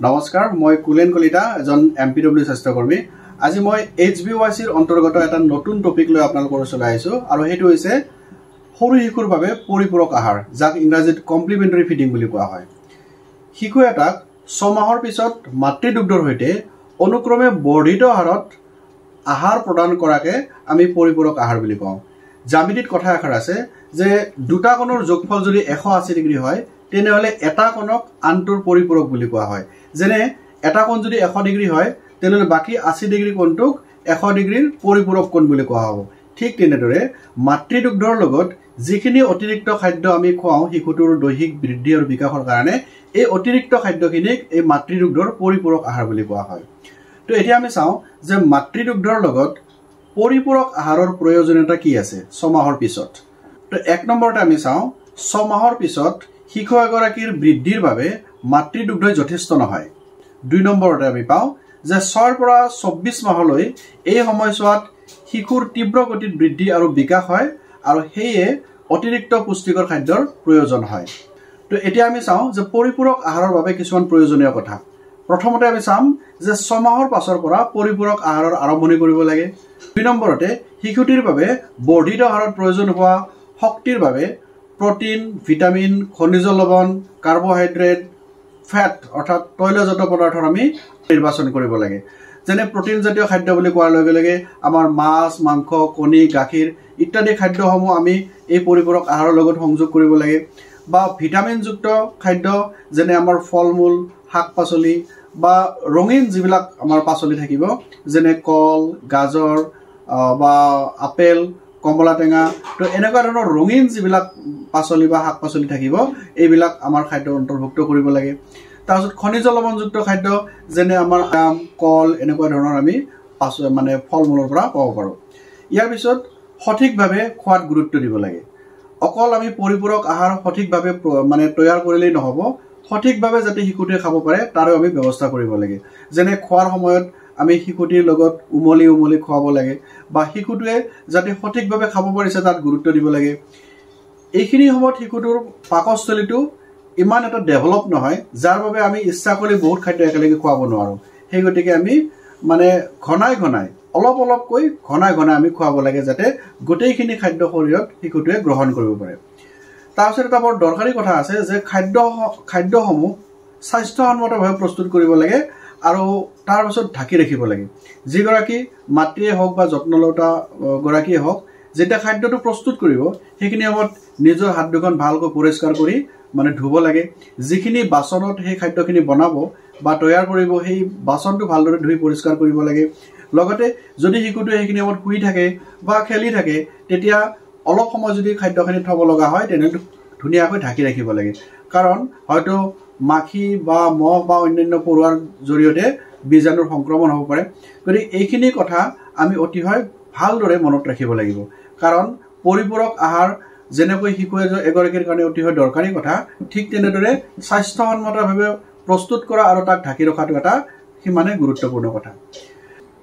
নমস্কাৰ মই কুলেন কলিতা এজন এমপিডব্লিউ স্বাস্থ্যকৰ্মী আজি মই এইচবিওৱাইচিৰ অন্তৰ্গত এটা নতুন টপিক লৈ আপোনালোকৰ ওচৰলৈ আহিছো আৰু হেতু হৈছে সৰু শিশুৰ বাবে পৰিপূৰক আহাৰ যাক ইংৰাজীত কমপ্লিমেন্টাৰী ফিডিং বুলি কোৱা হয় শিশু এটাক 6 মাহৰ পিছত মাতৃদুগ্ধৰ সৈতে অনুক্ৰমে বৰ্ধিত হাৰত আহাৰ প্ৰদান কৰাকে আমি পৰিপূৰক আহাৰ বুলি কওঁ জ্যামিতিত কথা এষাৰ আছে যে দুটা কোণৰ যোগফল যদি 180 ডিগ্ৰী হয় তেনেহলে এটা কোণক আনটোৰ পৰিপূৰক বুলি কোৱা হয় যেনে এটা কোণ যদি 100 ডিগ্ৰী হয় তেনেহলে বাকি 80 ডিগ্ৰী কোণটোক 100 ডিগ্ৰীৰ পৰিপূৰক কোণ বুলি কোৱা হ'ব ঠিক তেনেদৰে মাতৃদুগ্ধৰ লগত যিখিনি অতিৰিক্ত খাদ্য আমি খুৱাও শিশুটোৰ দৈহিক বৃদ্ধি আৰু বিকাশৰ কাৰণে এই অতিৰিক্ত খাদ্যখিনিক এই মাতৃদুগ্ধৰ পৰিপূৰক আহাৰ বুলি কোৱা হয় তো এতিয়া আমি চাওঁ যে মাতৃদুগ্ধৰ লগত পৰিপূৰক আহাৰৰ প্ৰয়োজনীয়তা কি আছে 6 মাহৰ পিছত তো এক নম্বৰতে আমি চাওঁ 6 মাহৰ পিছত শিশু এগৰাকীৰ বৃদ্ধিৰ বাবে মাতৃদুগ্ধই যথেষ্ট নহয় 2 নম্বৰতে আমি পাওঁ যে 6 পৰা 24 মাহলৈ এই সময়ছোৱাত শিশুৰ তীব্ৰ গতিত বৃদ্ধি আৰু বিকাশ হয় আৰু হেয়ে অতিৰিক্ত পুষ্টিকৰ খাদ্যৰ প্ৰয়োজন হয় তো এতিয়া আমি চাওঁ যে পৰিপূৰক আহাৰৰ বাবে কিছুমান প্ৰয়োজনীয় কথা প্ৰথমতে আমি চাম যে 6 মাহৰ পাছৰ পৰা পৰিপূৰক আহাৰৰ আৰম্ভণি কৰিব লাগে 2 নম্বৰতে শিশুটিৰ বাবে বৰ্ধিত আহাৰত প্ৰয়োজন হোৱা শক্তিৰ বাবে প্ৰটিন ভিটামিন খনিজ লৱণ কাৰ্বোহাইড্ৰেট ফ্যাট অৰ্থাৎ তৈলজাত পদাৰ্থৰ আমি নিৰ্বাচন কৰিব লাগে যেনে প্ৰটিন জাতীয় খাদ্য বুলি কোৱাৰ লগে লগে আমাৰ মাছ মাংস কণী গাখীৰ ইত্যাদি খাদ্যসমূহ আমি এই পৰিপূৰক আহাৰৰ লগত সংযোগ কৰিব লাগে বা ভিটামিন যুক্ত খাদ্য যেনে আমাৰ ফলমূল শাক-পাচলি বা ৰঙীন যিবিলাক আমাৰ পাচলি থাকিব যেনে কল গাজৰ বা আপেল কমলা টেঙা তো এনেকুৱা ধৰণৰ ৰঙীন যিবিলাক পাচলি বা শাক-পাচলি থাকিব এইবিলাক আমাৰ খাদ্য অন্তৰ্ভুক্ত কৰিব লাগে তাৰপিছত খনিজ লৱণযুক্ত খাদ্য যেনে আমাৰ আম কল এনেকুৱা ধৰণৰ আমি মানে ফলমূলৰ পৰা পাব পাৰো ইয়াৰ পিছত সঠিকভাৱে খোৱাত গুৰুত্ব দিব লাগে অকল আমি পৰিপূৰক আহাৰ সঠিকভাৱে মানে তৈয়াৰ কৰিলেই নহব সঠিকভাৱে যাতে শিশুটিয়ে খাব পাৰে তাৰো আমি ব্যৱস্থা কৰিব লাগে যেনে খোৱাৰ সময়ত আমি শিশুটিৰ লগত উমলি খুৱাব লাগে বা শিশুটোৱে যাতে সঠিকভাৱে খাব পাৰিছে তাত গুৰুত্ব দিব লাগে এইখিনি সময়ত শিশুটোৰ পাকস্থলীটো ইমান এটা ডেভেলপ নহয় যাৰ বাবে আমি ইচ্ছা কৰি বহুত খাদ্য একেলগে খুৱাব নোৱাৰো সেই গতিকে আমি মানে ঘনাই অলপকৈ ঘনাই আমি খুৱাব লাগে যাতে গোটেইখিনি খাদ্য শৰীৰত শিশুটোৱে গ্ৰহণ কৰিব পাৰে তাৰপিছত এটা বৰ দৰকাৰী কথা আছে যে খাদ্যসমূহ স্বাস্থ্যসন্মতভাৱে প্ৰস্তুত কৰিব লাগে আৰু তাৰ পিছত ঢাকি ৰাখিব লাগে যিগৰাকী মাতৃয়ে হওক বা যত্নলতা গৰাকীয়ে হওক যেতিয়া খাদ্যটো প্ৰস্তুত কৰিব সেইখিনি সময়ত নিজৰ হাত দুখন ভালকৈ পৰিষ্কাৰ কৰি মানে ধুব লাগে যিখিনি বাচনত সেই খাদ্যখিনি বনাব বা তৈয়াৰ কৰিব সেই বাচনটো ভালদৰে ধুই পৰিষ্কাৰ কৰিব লাগে লগতে যদি শিশুটো সেইখিনি সময়ত শুই থাকে বা খেলি থাকে তেতিয়া অলপ সময় যদি খাদ্যখিনি থব লগা হয় তেনেহলে ধুনীয়াকৈ ঢাকি ৰাখিব লাগে কাৰণ হয়তো মাখি বা মহ বা অন্যান্য পৰুৱাৰ জৰিয়তে বীজাণুৰ সংক্ৰমণ হ'ব পাৰে গতিকে এইখিনি কথা আমি অতিশয় ভালদৰে মনত ৰাখিব লাগিব কাৰণ পৰিপূৰক আহাৰ যেনেকৈ শিশু এগৰাকীৰ কাৰণে অতিশয় দৰকাৰী কথা ঠিক তেনেদৰে স্বাস্থ্যসন্মতভাৱে প্ৰস্তুত কৰা আৰু তাক ঢাকি ৰখাটো এটা সিমানে গুৰুত্বপূৰ্ণ কথা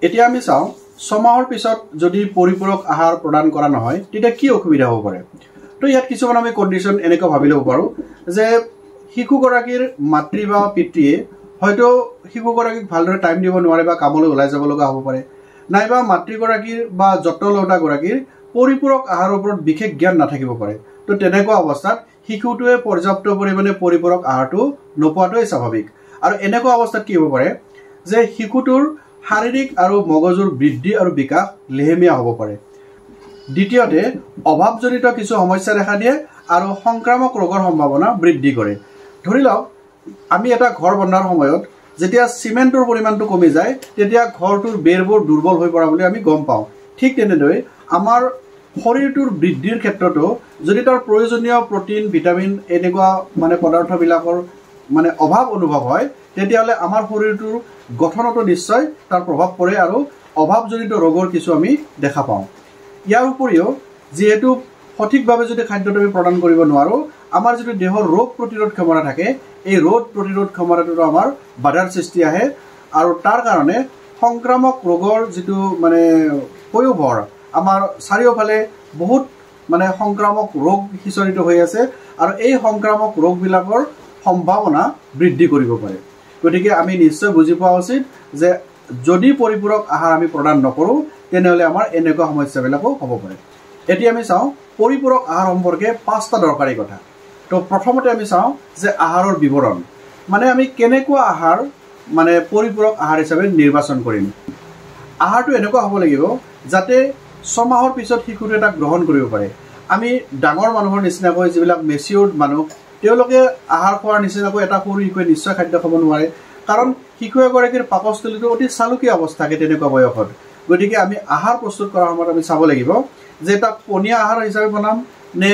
এতিয়া আমি চাওঁ 6 মাহৰ পিছত যদি পৰিপূৰক আহাৰ প্ৰদান কৰা নহয় তেতিয়া কি অসুবিধা হ'ব পাৰে তো ইয়াত কিছুমান আমি কণ্ডিশ্যন এনেকৈ ভাবি ল'ব পাৰো যে শিশুগৰাকীৰ মাতৃ বা পিতৃয়ে হয়তো শিশুগৰাকীক ভালদৰে টাইম দিব নোৱাৰে বা কামলৈ ওলাই যাব লগা হ'ব পাৰে নাইবা মাতৃগৰাকীৰ বা যত্নলতাগৰাকীৰ পৰিপূৰক আহাৰৰ ওপৰত বিশেষ জ্ঞান নাথাকিব পাৰে তো তেনেকুৱা অৱস্থাত শিশুটোৱে পৰ্যাপ্ত পৰিমাণে পৰিপূৰক আহাৰটো নোপোৱাটোৱে স্বাভাৱিক আৰু এনেকুৱা অৱস্থাত কি হ'ব পাৰে যে শিশুটোৰ শাৰীৰিক আৰু মগজুৰ বৃদ্ধি আৰু বিকাশ লেহেমীয়া হ'ব পাৰে দ্বিতীয়তে অভাৱজনিত কিছু সমস্যা দেখা দিয়ে আৰু সংক্ৰামক ৰোগৰ সম্ভাৱনা বৃদ্ধি কৰে ধৰি লওক আমি এটা ঘৰ বনোৱাৰ সময়ত যেতিয়া সিমেন্টৰ পৰিমাণটো কমি যায় তেতিয়া ঘৰটোৰ বেৰবোৰ দুৰ্বল হৈ পৰা বুলি আমি গম পাওঁ ঠিক তেনেদৰে আমাৰ শৰীৰটোৰ বৃদ্ধিৰ ক্ষেত্ৰতো যদি তাৰ প্ৰয়োজনীয় প্ৰটিন ভিটামিন এনেকুৱা মানে পদাৰ্থবিলাকৰ মানে অভাৱ অনুভৱ হয় তেতিয়াহলে আমাৰ শৰীৰটোৰ গঠনতো নিশ্চয় তাৰ প্ৰভাৱ পৰে আৰু অভাৱজনিত ৰোগৰ কিছু আমি দেখা পাওঁ ইয়াৰ উপৰিও যেহেতু সঠিকভাৱে যদি খাদ্যটো আমি প্ৰদান কৰিব নোৱাৰো আমাৰ যদি দেহৰ ৰোগ প্ৰতিৰোধ ক্ষমতা থাকে এই ৰোগ প্ৰতিৰোধ ক্ষমতাটো আমাৰ বাধাৰ সৃষ্টি আহে আৰু তাৰ কাৰণে সংক্ৰামক ৰোগৰ যেটো মানে পয়োভৰ আমাৰ চাৰিওফালে বহুত মানে সংক্ৰামক ৰোগ হিচৰিত হৈ আছে আৰু এই সংক্ৰামক ৰোগবিলাকৰ সম্ভাৱনা বৃদ্ধি কৰিব পাৰে গতিকে আমি নিশ্চয় বুজি পোৱা উচিত যে যদি পৰিপূৰক আহাৰ আমি প্ৰদান নকৰোঁ তেনেহ'লে আমাৰ এনেকুৱা সমস্যাবিলাকো হ'ব পাৰে। এতিয়া আমি চাওঁ পৰিপূৰক আহাৰ সম্পৰ্কে 5টা দৰকাৰী কথা। তো প্ৰথমতে আমি চাওঁ যে আহাৰৰ বিৱৰণ, মানে আমি কেনেকুৱা আহাৰ মানে পৰিপূৰক আহাৰ হিচাপে নিৰ্বাচন কৰিম। আহাৰটো এনেকুৱা হ'ব লাগিব যাতে 6 মাহৰ পিছত শিশুটোৱে তাক গ্ৰহণ কৰিব পাৰে। আমি ডাঙৰ মানুহৰ নিচিনাকৈ যিবিলাক মেচিয়ৰ্ড মানুহ তেওঁলোকে আহাৰ খোৱাৰ নিচিনাকৈ এটা সৰু শিশুৱে নিশ্চয় খাদ্য খাব নোৱাৰে, কাৰণ শিশু এগৰাকীৰ পাকস্থলীটো অতি চালুকীয়া অৱস্থাকে তেনেকুৱা বয়সত। গতিকে আমি আহাৰ প্ৰস্তুত কৰাৰ সময়ত আমি চাব লাগিব যে এটা পনীয়া আহাৰ হিচাপে বনাম নে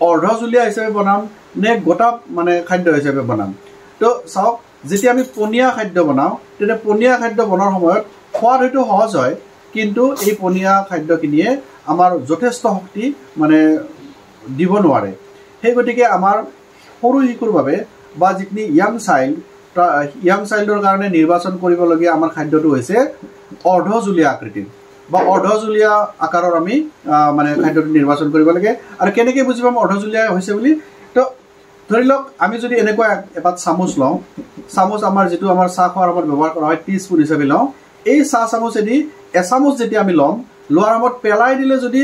অৰ্ধজুলীয়া হিচাপে বনাম নে গোটা মানে খাদ্য হিচাপে বনাম। তো চাওক, যেতিয়া আমি পনীয়া খাদ্য বনাওঁ তেতিয়া পনীয়া খাদ্য বনোৱাৰ সময়ত খোৱাত হয়তো সহজ হয়, কিন্তু এই পনীয়া খাদ্যখিনিয়ে আমাৰ যথেষ্ট শক্তি মানে দিব নোৱাৰে। সেই গতিকে আমাৰ সৰু শিশুৰ বাবে বা যিখিনি য়াং চাইল্ডৰ কাৰণে নিৰ্বাচন কৰিবলগীয়া আমাৰ খাদ্যটো হৈছে অৰ্ধজুলীয়া আকৃতিৰ বা অৰ্ধজুলীয়া আকাৰৰ আমি মানে খাদ্যটো নিৰ্বাচন কৰিব লাগে। আৰু কেনেকৈ বুজি পাম অৰ্ধজুলীয়া হৈছে বুলি? তো ধৰি লওক আমি যদি এনেকুৱা এপাত চামুচ লওঁ, চামুচ আমাৰ যিটো আমাৰ চাহ খোৱাৰ সময়ত ব্যৱহাৰ কৰা হয় টি স্পুন হিচাপে লওঁ, এই চাহ চামুচেদি এচামুচ যেতিয়া আমি লোৱাৰ সময়ত পেলাই দিলে যদি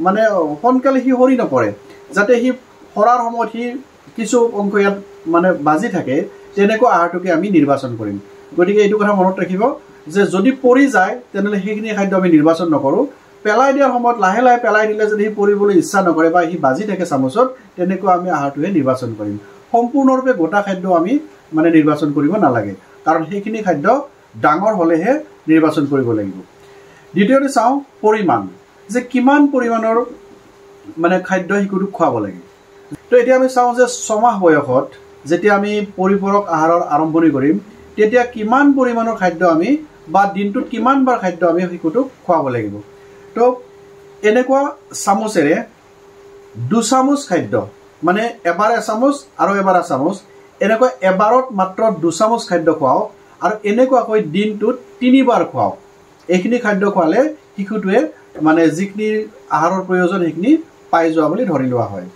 মানে সোনকালে সি সৰি নপৰে, যাতে সি সৰাৰ সময়ত সি কিছু অংশ ইয়াত মানে বাজি থাকে, তেনেকুৱা আহাৰটোকে আমি নিৰ্বাচন কৰিম। গতিকে এইটো কথা মনত ৰাখিব যে যদি পৰি যায় তেনেহ'লে সেইখিনি খাদ্য আমি নিৰ্বাচন নকৰোঁ। পেলাই দিয়াৰ সময়ত লাহে লাহে পেলাই দিলে যদি সি পৰিবলৈ ইচ্ছা নকৰে বা সি বাজি থাকে চামুচত, তেনেকুৱা আমি আহাৰটোহে নিৰ্বাচন কৰিম। সম্পূৰ্ণৰূপে গোটা খাদ্য আমি মানে নিৰ্বাচন কৰিব নালাগে, কাৰণ সেইখিনি খাদ্য ডাঙৰ হ'লেহে নিৰ্বাচন কৰিব লাগিব। দ্বিতীয়তে চাওঁ পৰিমাণ, যে কিমান পৰিমাণৰ মানে খাদ্য শিশুটোক খুৱাব লাগে। তো এতিয়া আমি চাওঁ যে 6 মাহ বয়সত যেতিয়া আমি পৰিপূৰক আহাৰৰ আৰম্ভণি কৰিম তেতিয়া কিমান পৰিমাণৰ খাদ্য আমি বা দিনটোত কিমানবাৰ খাদ্য আমি শিশুটোক খুৱাব লাগিব। তো এনেকুৱা চামুচেৰে 2 চামুচ খাদ্য, মানে এবাৰ এচামুচ আৰু এবাৰ এচামুচ, এনেকুৱা এবাৰত মাত্ৰ 2 চামুচ খাদ্য খুৱাওক আৰু এনেকুৱাকৈ দিনটোত 3বাৰ খুৱাওক। এইখিনি খাদ্য খোৱালে শিশুটোৱে মানে যিখিনি আহাৰৰ প্ৰয়োজন সেইখিনি পাই যোৱা বুলি ধৰি লোৱা হয়।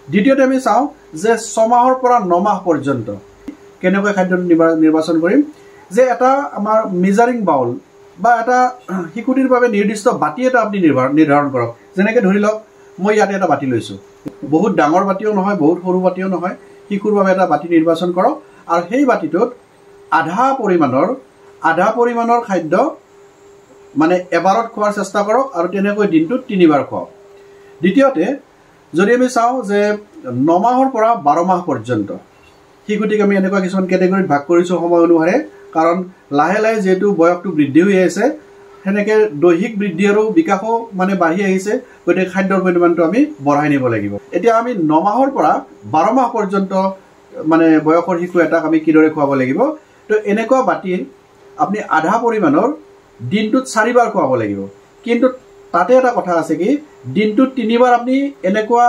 দ্বিতীয়তে আমি চাওঁ যে 6 মাহৰ পৰা 9 মাহ পৰ্যন্ত কেনেকৈ খাদ্য নিৰ্বাচন কৰিম। যে এটা আমাৰ মেজাৰিং বাউল বা এটা শিশুটিৰ বাবে নিৰ্দিষ্ট বাতি এটা আপুনি নিৰ্ধাৰণ কৰক। যেনেকৈ ধৰি লওক মই ইয়াতে এটা বাতি লৈছোঁ, বহুত ডাঙৰ বাতিও নহয় বহুত সৰু বাতিও নহয়, শিশুৰ বাবে এটা বাতি নিৰ্বাচন কৰক আৰু সেই বাতিটোত আধা পৰিমাণৰ খাদ্য মানে এবাৰত খোৱাৰ চেষ্টা কৰক আৰু তেনেকৈ দিনটোত 3বাৰ খুৱাওক। দ্বিতীয়তে যদি আমি চাওঁ যে 9 মাহৰ পৰা 12 মাহ পৰ্যন্ত শিশুটিক আমি এনেকুৱা কিছুমান কেটেগৰীত ভাগ কৰিছোঁ সময় অনুসাৰে, কাৰণ লাহে লাহে যিহেতু বয়সটো বৃদ্ধি হৈ আহিছে, সেনেকৈ দৈহিক বৃদ্ধি আৰু বিকাশো মানে বাঢ়ি আহিছে, গতিকে খাদ্যৰ পৰিমাণটো আমি বঢ়াই নিব লাগিব। এতিয়া আমি 9 মাহৰ পৰা 12 মাহ পৰ্যন্ত মানে বয়সৰ শিশু এটাক আমি কিদৰে খুৱাব লাগিব। তো এনেকুৱা বাতিৰ আপুনি আধা পৰিমাণৰ দিনটোত 4বাৰ খুৱাব লাগিব, কিন্তু তাতে এটা কথা আছে কি দিনটোত 3বাৰ আপুনি এনেকুৱা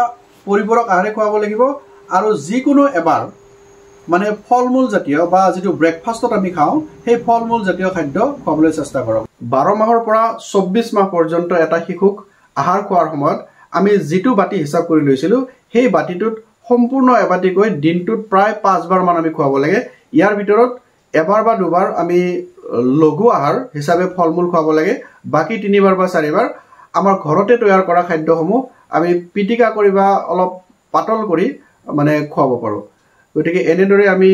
পৰিপূৰক আহাৰে খুৱাব লাগিব আৰু যিকোনো এবাৰ মানে ফল মূল জাতীয় বা যিটো ব্ৰেকফাষ্টত আমি খাওঁ সেই ফল মূল জাতীয় খাদ্য খুৱাবলৈ চেষ্টা কৰক। 12 মাহৰ পৰা 24 মাহ পৰ্যন্ত এটা শিশুক আহাৰ খোৱাৰ সময়ত আমি যিটো বাতি হিচাপ কৰি লৈছিলোঁ সেই বাতিটোত সম্পূৰ্ণ এবাতিকৈ দিনটোত প্ৰায় 5বাৰ মান আমি খুৱাব লাগে। ইয়াৰ ভিতৰত এবাৰ বা দুবাৰ আমি লঘু আহাৰ হিচাপে ফল মূল খুৱাব লাগে, বাকী 3বাৰ বা 4বাৰ আমাৰ ঘৰতে তৈয়াৰ কৰা খাদ্যসমূহ আমি পিটিকা কৰি বা অলপ পাতল কৰি মানে খুৱাব পাৰোঁ। গতিকে এনেদৰে আমি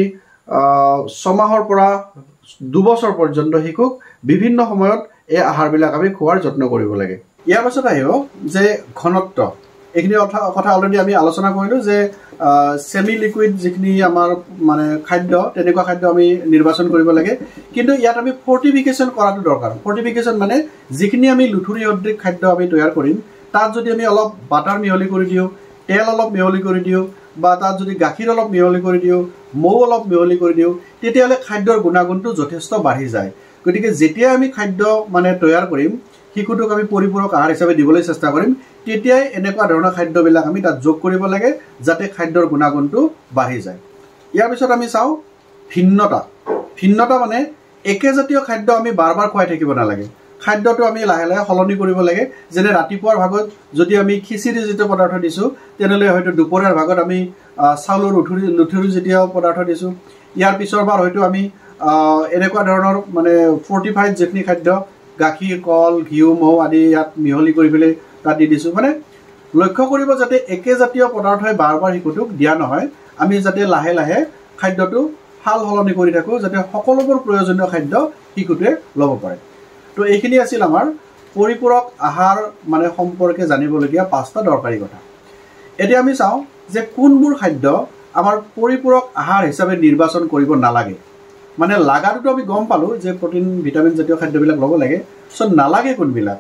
6 মাহৰ পৰা 2 বছৰ পৰ্যন্ত শিশুক বিভিন্ন সময়ত এই আহাৰবিলাক আমি খোৱাৰ যত্ন কৰিব লাগে। ইয়াৰ পাছত আহিব যে ঘনত্ব। এইখিনি কথা অলৰেডি আমি আলোচনা কৰিলোঁ যে সেমি লিকুইড যিখিনি আমাৰ মানে খাদ্য তেনেকুৱা খাদ্য আমি নিৰ্বাচন কৰিব লাগে, কিন্তু ইয়াত আমি ফৰ্টিফিকেশ্যন কৰাটো দৰকাৰ। ফৰ্টিফিকেশ্যন মানে যিখিনি আমি লুঠুৰি সদৃশ খাদ্য আমি তৈয়াৰ কৰিম তাত যদি আমি অলপ বাটাৰ মিহলি কৰি দিওঁ, তেল অলপ মিহলি কৰি দিওঁ বা তাত যদি গাখীৰ অলপ মিহলি কৰি দিওঁ, মৌ অলপ মিহলি কৰি দিওঁ, তেতিয়াহ'লে খাদ্যৰ গুণাগুণটো যথেষ্ট বাঢ়ি যায়। গতিকে যেতিয়া আমি খাদ্য মানে তৈয়াৰ কৰিম শিশুটোক আমি পৰিপূৰক আহাৰ হিচাপে দিবলৈ চেষ্টা কৰিম, তেতিয়াই এনেকুৱা ধৰণৰ খাদ্যবিলাক আমি তাত যোগ কৰিব লাগে যাতে খাদ্যৰ গুণাগুণটো বাঢ়ি যায়। ইয়াৰ পিছত আমি চাওঁ ভিন্নতা মানে একেজাতীয় খাদ্য আমি বাৰ বাৰ খুৱাই থাকিব নালাগে। খাদ্যটো আমি লাহে লাহে সলনি কৰিব লাগে। যেনে ৰাতিপুৱাৰ ভাগত যদি আমি খিচিৰি জাতীয় পদাৰ্থ দিছোঁ তেনেহ'লে হয়তো দুপৰীয়াৰ ভাগত আমি চাউলৰ লুঠুৰি জাতীয় পদাৰ্থ দিছোঁ। ইয়াৰ পিছৰ বাৰ হয়তো আমি এনেকুৱা ধৰণৰ মানে ফৰ্টিফাইড যিখিনি খাদ্য গাখীৰ কল ঘিউ মৌ আদি ইয়াত মিহলি কৰি পেলাই তাত দি দিছোঁ মানে লক্ষ্য কৰিব যাতে একেজাতীয় পদাৰ্থই বাৰ বাৰ শিশুটোক দিয়া নহয় আমি যাতে লাহে লাহে খাদ্যটো হাল সলনি কৰি থাকোঁ যাতে সকলোবোৰ প্ৰয়োজনীয় খাদ্য শিশুটোৱে ল'ব পাৰে তো এইখিনি আছিল আমাৰ পৰিপূৰক আহাৰ মানে সম্পৰ্কে জানিবলগীয়া 5টা দৰকাৰী কথা এতিয়া আমি চাওঁ যে কোনবোৰ খাদ্য আমাৰ পৰিপূৰক আহাৰ হিচাপে নিৰ্বাচন কৰিব নালাগে মানে লাগাটোতো আমি গম পালোঁ যে প্ৰটিন ভিটামিন জাতীয় খাদ্যবিলাক ল'ব লাগে চ' নালাগে কোনবিলাক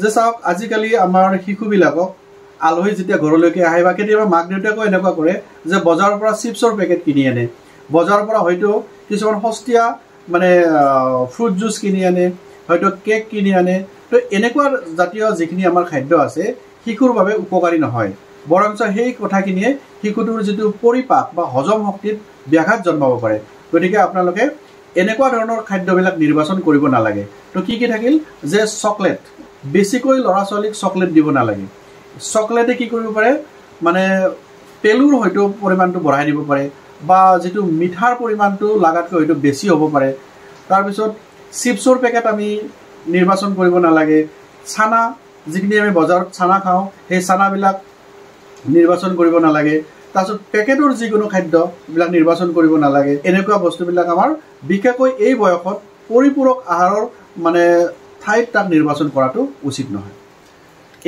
যে চাওক আজিকালি আমাৰ শিশুবিলাকক আলহী যেতিয়া ঘৰলৈকে আহে বা কেতিয়াবা মাক দেউতাকেও এনেকুৱা কৰে যে বজাৰৰ পৰা চিপছৰ পেকেট কিনি আনে বজাৰৰ পৰা হয়তো কিছুমান সস্তীয়া মানে ফ্ৰুট জুচ কিনি আনে হয়তো কেক কিনি আনে তো এনেকুৱা জাতীয় যিখিনি আমাৰ খাদ্য আছে শিশুৰ বাবে উপকাৰী নহয় বৰঞ্চ সেই কথাখিনিয়ে শিশুটোৰ যিটো পৰিপাক বা হজম শক্তিত ব্যাঘাত জন্মাব পাৰে গতিকে আপোনালোকে এনেকুৱা ধৰণৰ খাদ্যবিলাক নিৰ্বাচন কৰিব নালাগে তো কি থাকিল যে চকলেট বেছিকৈ ল'ৰা ছোৱালীক চকলেট দিব নালাগে চকলেটে কি কৰিব পাৰে মানে পেলুৰ হয়তো পৰিমাণটো বঢ়াই দিব পাৰে বা যিটো মিঠাৰ পৰিমাণটো লাগাতকৈ হয়তো বেছি হ'ব পাৰে তাৰপিছত চিপছৰ পেকেট আমি নিৰ্বাচন কৰিব নালাগে চানা যিখিনি আমি বজাৰত চানা খাওঁ সেই চানাবিলাক নিৰ্বাচন কৰিব নালাগে তাৰপিছত পেকেটৰ যিকোনো খাদ্যবিলাক নিৰ্বাচন কৰিব নালাগে এনেকুৱা বস্তুবিলাক আমাৰ বিশেষকৈ এই বয়সত পৰিপূৰক আহাৰৰ মানে ঠাইত তাক নিৰ্বাচন কৰাটো উচিত নহয়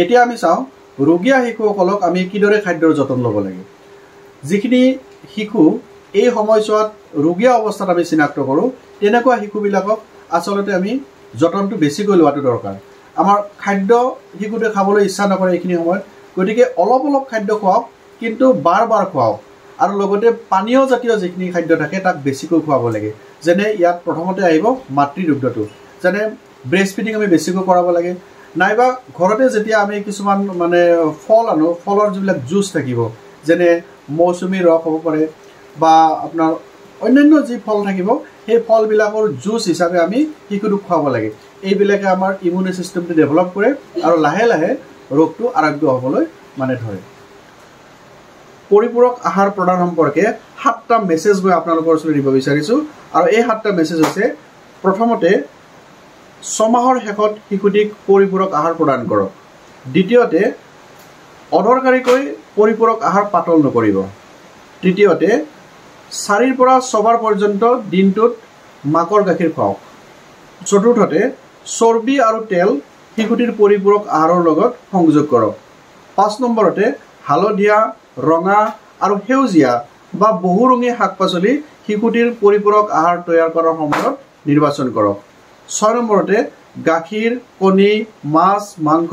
এতিয়া আমি চাওঁ ৰোগীয়া শিশুসকলক আমি কিদৰে খাদ্যৰ যতন ল'ব লাগে যিখিনি শিশু এই সময়ছোৱাত ৰোগীয়া অৱস্থাত আমি চিনাক্ত কৰোঁ তেনেকুৱা শিশুবিলাকক আচলতে আমি যতনটো বেছিকৈ লোৱাটো দৰকাৰ আমাৰ খাদ্য শিশুটোৱে খাবলৈ ইচ্ছা নকৰে এইখিনি সময়ত গতিকে অলপ অলপ খাদ্য খুৱাওক কিন্তু বাৰ বাৰ খুৱাওক আৰু লগতে পানীয় জাতীয় যিখিনি খাদ্য থাকে তাক বেছিকৈ খুৱাব লাগে যেনে ইয়াত প্ৰথমতে আহিব মাতৃদুগ্ধটো যেনে ব্ৰেষ্ট ফিডিং আমি বেছিকৈ কৰাব লাগে নাইবা ঘৰতে যেতিয়া আমি কিছুমান মানে ফল আনো ফলৰ যিবিলাক জুচ থাকিব যেনে মৌচুমী ৰস হ'ব পাৰে বা আপোনাৰ অন্যান্য যি ফল থাকিব সেই ফলবিলাকৰ জুচ হিচাপে আমি শিশুটোক খুৱাব লাগে এইবিলাকে আমাৰ ইমিউনি চিষ্টেমটো ডেভেলপ কৰে আৰু লাহে লাহে ৰোগটো আৰোগ্য হ'বলৈ মানে ধৰে পৰিপূৰক আহাৰ প্ৰদান সম্পৰ্কে 7টা মেছেজ মই আপোনালোকৰ ওচৰত দিব বিচাৰিছোঁ আৰু এই 7টা মেছেজ হৈছে প্ৰথমতে 6 মাহৰ শেষত শিশুটিক পৰিপূৰক আহাৰ প্ৰদান কৰক দ্বিতীয়তে অদৰকাৰীকৈ পৰিপূৰক আহাৰ পাতল নকৰিব তৃতীয়তে 4ৰ পৰা 6 বাৰ পৰ্যন্ত দিনটোত মাকৰ গাখীৰ খুৱাওক চতুৰ্থতে চৰ্বি আৰু তেল শিশুটিৰ পৰিপূৰক আহাৰৰ লগত সংযোগ কৰক 5 নম্বৰতে হালধীয়া ৰঙা আৰু সেউজীয়া বা বহুৰঙী শাক পাচলি শিশুটিৰ পৰিপূৰক আহাৰ তৈয়াৰ কৰাৰ সময়ত নিৰ্বাচন কৰক 6 নম্বৰতে গাখীৰ কণী মাছ মাংস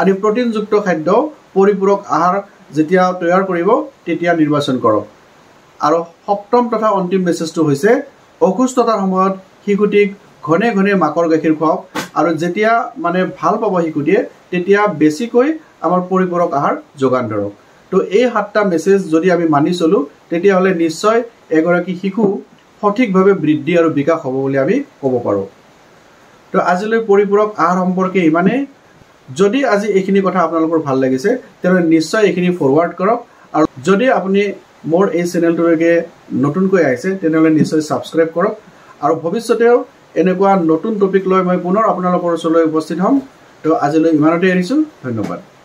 আদি প্ৰটিনযুক্ত খাদ্য পৰিপূৰক আহাৰ যেতিয়া তৈয়াৰ কৰিব তেতিয়া নিৰ্বাচন কৰক আৰু 7ম তথা অন্তিম মেছেজটো হৈছে অসুস্থতাৰ সময়ত শিশুটিক ঘনে ঘনে মাকৰ গাখীৰ খুৱাওক আৰু যেতিয়া মানে ভাল পাব শিশুটিয়ে তেতিয়া বেছিকৈ আমাৰ পৰিপূৰক আহাৰ যোগান ধৰক তো এই 7টা মেছেজ যদি আমি মানি চলো তেতিয়াহ'লে নিশ্চয় এগৰাকী শিশু সঠিকভাৱে বৃদ্ধি আৰু বিকাশ হ'ব বুলি আমি ক'ব পাৰোঁ তো আজিলৈ পৰিপূৰক আহাৰ সম্পৰ্কে ইমানেই যদি আজি এইখিনি কথা আপোনালোকৰ ভাল লাগিছে তেতিয়াহ'লে নিশ্চয় এইখিনি ফৰৱাৰ্ড কৰক আৰু যদি আপুনি মোৰ এই চেনেলটোলৈকে নতুনকৈ আহিছে তেনেহ'লে নিশ্চয় ছাবস্ক্ৰাইব কৰক আৰু ভৱিষ্যতেও এনেকুৱা নতুন টপিক লৈ মই পুনৰ আপোনালোকৰ ওচৰলৈ উপস্থিত হ'ম তো আজিলৈ ইমানতে এৰিছোঁ ধন্যবাদ